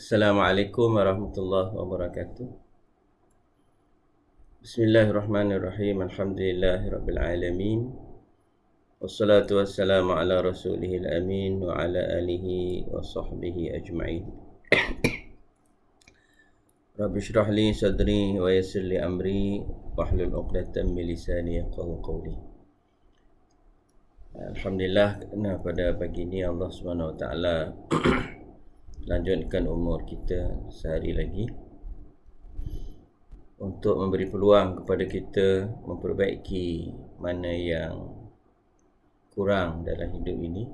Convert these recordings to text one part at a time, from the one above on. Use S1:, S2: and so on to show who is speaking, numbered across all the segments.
S1: Assalamualaikum warahmatullahi wabarakatuh. Bismillahirrahmanirrahim. Alhamdulillahirabbil alamin. Wassalatu wassalamu ala rasulihil amin wa ala alihi wa sahbihi ajma'in. Rabbi shrah li sadri wa yassir li amri wahlul 'uqdatam min lisani yafqahu qawli. Alhamdulillah, kerana pada pagi ini Allah Subhanahu wa taala lanjutkan umur kita sehari lagi untuk memberi peluang kepada kita memperbaiki mana yang kurang dalam hidup ini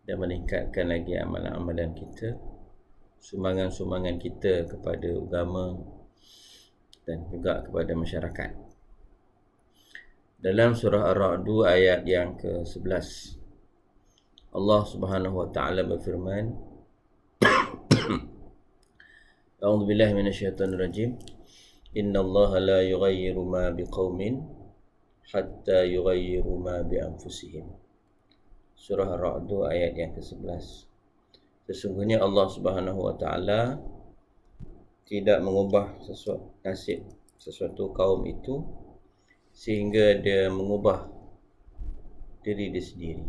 S1: dan meningkatkan lagi amalan-amalan kita, sumbangan-sumbangan kita kepada agama dan juga kepada masyarakat. Dalam surah Ar-Ra'd ayat yang ke-11, Allah Subhanahu wa taala berfirman, A'udzu billahi minasyaitonir rajim. Innallaha la yughayyiru ma biqaumin hatta yughayyiru ma bi anfusihim. Surah Ar-Ra'd ayat yang ke-11. Sesungguhnya Allah Subhanahu wa taala tidak mengubah sesuatu kaum itu sehingga dia mengubah diri dia sendiri.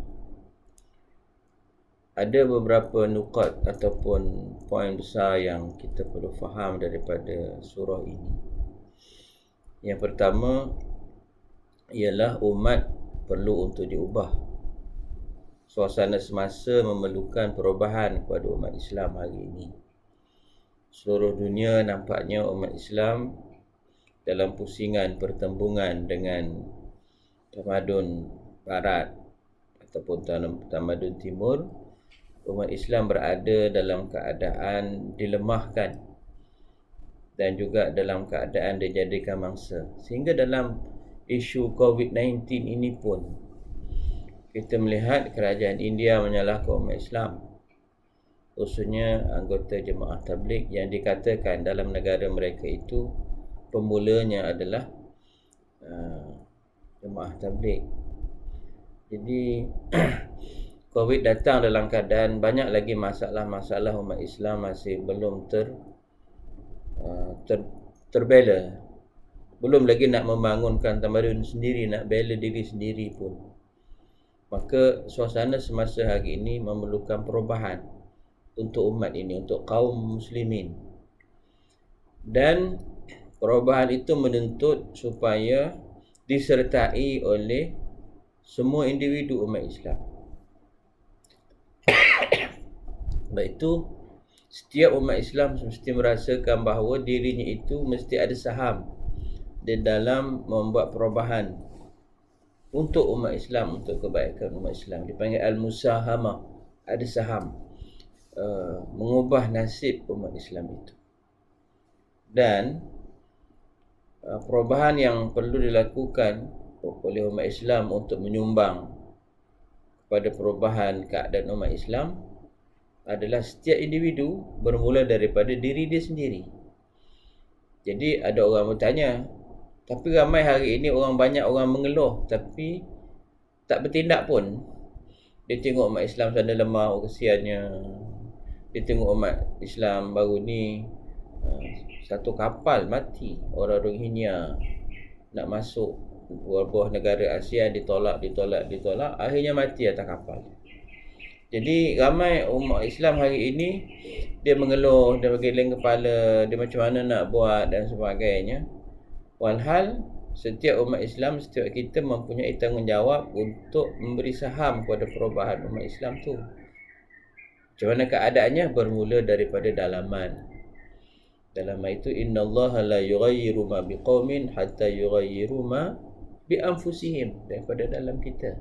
S1: Ada beberapa nukat ataupun poin besar yang kita perlu faham daripada surah ini. Yang pertama ialah umat perlu untuk diubah. Suasana semasa memerlukan perubahan kepada umat Islam hari ini. Seluruh dunia nampaknya umat Islam dalam pusingan pertembungan dengan tamadun barat ataupun tamadun timur. Umat Islam berada dalam keadaan dilemahkan dan juga dalam keadaan dijadikan mangsa. Sehingga dalam isu COVID-19 ini pun kita melihat kerajaan India menyalahkan umat Islam, khususnya anggota jemaah tabligh yang dikatakan dalam negara mereka itu pemulanya adalah jemaah tabligh. Jadi COVID datang dalam keadaan banyak lagi masalah-masalah umat Islam masih belum terbela. Belum lagi nak membangunkan tamadun sendiri, nak bela diri sendiri pun. Maka suasana semasa hari ini memerlukan perubahan untuk umat ini, untuk kaum muslimin. Dan perubahan itu menuntut supaya disertai oleh semua individu umat Islam. Sebab itu setiap umat Islam mesti merasakan bahawa dirinya itu mesti ada saham di dalam membuat perubahan untuk umat Islam, untuk kebaikan umat Islam. Dipanggil al-musahamah, ada saham mengubah nasib umat Islam itu. Dan perubahan yang perlu dilakukan oleh umat Islam untuk menyumbang kepada perubahan keadaan umat Islam adalah setiap individu bermula daripada diri dia sendiri. Jadi ada orang bertanya, tapi ramai hari ini banyak orang mengeluh tapi tak bertindak pun. Dia tengok umat Islam sana lemah, kesiannya. Dia tengok umat Islam baru ni satu kapal mati, orang Rohingya nak masuk buah negara ASEAN, ditolak, akhirnya mati atas kapal. Jadi ramai umat Islam hari ini dia mengeluh, dia bergeleng kepala, dia macam mana nak buat dan sebagainya. Walhal setiap umat Islam, setiap kita mempunyai tanggungjawab untuk memberi saham kepada perubahan umat Islam tu. Macam mana keadaannya? Bermula daripada dalaman. Dalam itu innallaha la yughayyiru ma biqaumin hatta yughayyiru ma bi anfusihim, daripada dalam kita.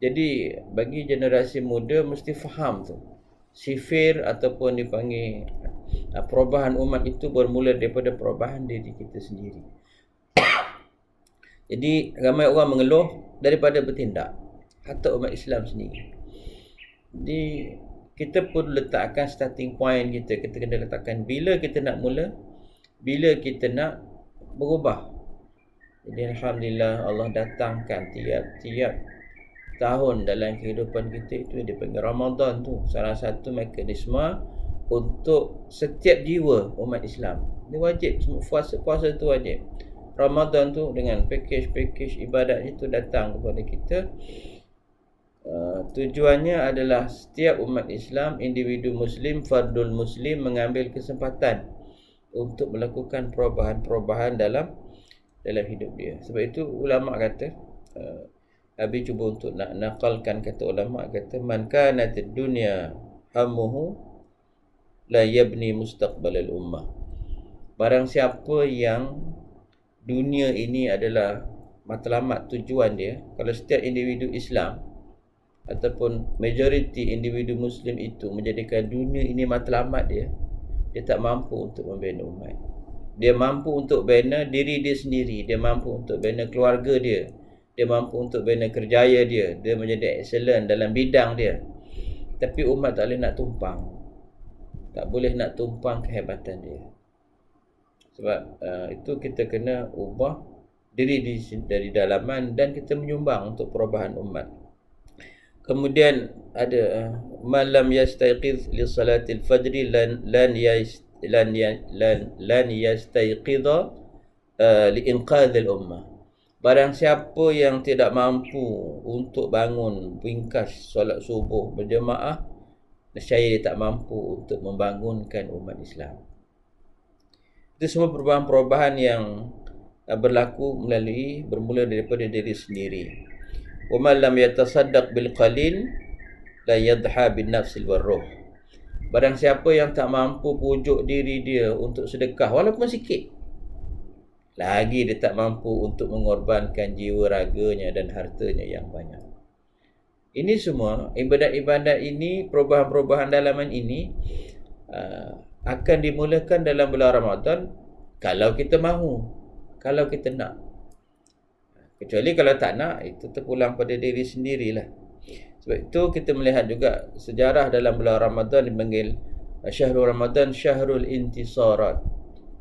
S1: Jadi bagi generasi muda mesti faham tu. Sifir ataupun dipanggil perubahan umat itu bermula daripada perubahan diri kita sendiri. Jadi ramai orang mengeluh daripada bertindak, hatta umat Islam sendiri. Jadi kita pun letakkan starting point kita. Kita kena letakkan bila kita nak mula, bila kita nak berubah. Jadi alhamdulillah Allah datangkan tiap-tiap tahun dalam kehidupan kita itu dipanggil Ramadan tu. Salah satu mekanisme untuk setiap jiwa umat Islam. Ini wajib, puasa tu wajib. Ramadan tu dengan pakej ibadat itu datang kepada kita. Tujuannya adalah setiap umat Islam, individu Muslim, fardul Muslim mengambil kesempatan untuk melakukan perubahan-perubahan dalam hidup dia. Sebab itu ulama kata, Abi cuba untuk nak nakalkan kata ulama, kata man kanatid dunya hammuhu la yabni mustaqbalal ummah. Barang siapa yang dunia ini adalah matlamat tujuan dia, kalau setiap individu Islam ataupun majoriti individu Muslim itu menjadikan dunia ini matlamat dia, dia tak mampu untuk membina umat. Dia mampu untuk bina diri dia sendiri, dia mampu untuk bina keluarga dia, dia mampu untuk bina kerjaya dia, dia menjadi excellent dalam bidang dia. Tapi umat tak boleh nak tumpang. Tak boleh nak tumpang kehebatan dia. Sebab itu kita kena ubah diri dari dalaman dan kita menyumbang untuk perubahan umat. Kemudian ada malam yastayqiz li salatil fajri lan yastayqidha li inqadhil ummah. Barang siapa yang tidak mampu untuk bangun ringkas solat subuh berjemaah, nescaya dia tak mampu untuk membangunkan umat Islam. Itu semua perubahan-perubahan yang berlaku bermula daripada diri sendiri. Wa man lam yatasaddaq bil qalil la yadha bin nafsil warruh. Barang siapa yang tak mampu pujuk diri dia untuk sedekah walaupun sikit, lagi dia tak mampu untuk mengorbankan jiwa raganya dan hartanya yang banyak. Ini semua ibadat-ibadat ini, perubahan-perubahan dalaman ini akan dimulakan dalam bulan Ramadan kalau kita mahu, kalau kita nak. Kecuali kalau tak nak, itu terpulang pada diri sendirilah. Sebab itu kita melihat juga sejarah dalam bulan Ramadan dipanggil Syahrul Ramadan, Syahrul Intisarat.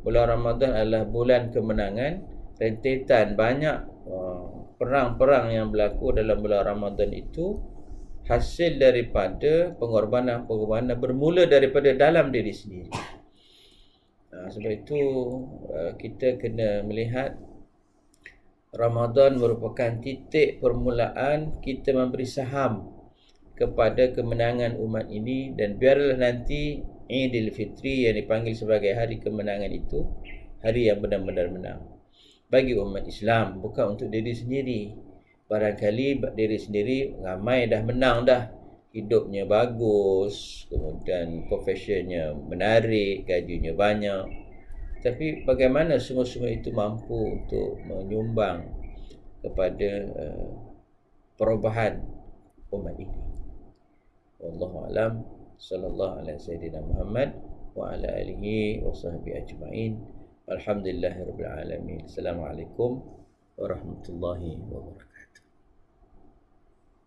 S1: Bulan Ramadan adalah bulan kemenangan. Rentetan banyak perang-perang yang berlaku dalam bulan Ramadan itu hasil daripada pengorbanan-pengorbanan bermula daripada dalam diri sendiri. Sebab itu kita kena melihat Ramadan merupakan titik permulaan kita memberi saham kepada kemenangan umat ini, dan biarlah nanti Idul Fitri yang dipanggil sebagai hari kemenangan itu hari yang benar-benar menang bagi umat Islam, bukan untuk diri sendiri. Barangkali diri sendiri ramai dah menang dah, hidupnya bagus, kemudian profesionnya menarik, gajinya banyak. Tapi bagaimana semua-semua itu mampu untuk menyumbang kepada perubahan umat ini. Wallahu a'lam. Sallallahu alaihi sayyidina Muhammad wa ala alihi wa sahbihi ajma'in. Alhamdulillahirabbil alamin. Assalamualaikum warahmatullahi wabarakatuh.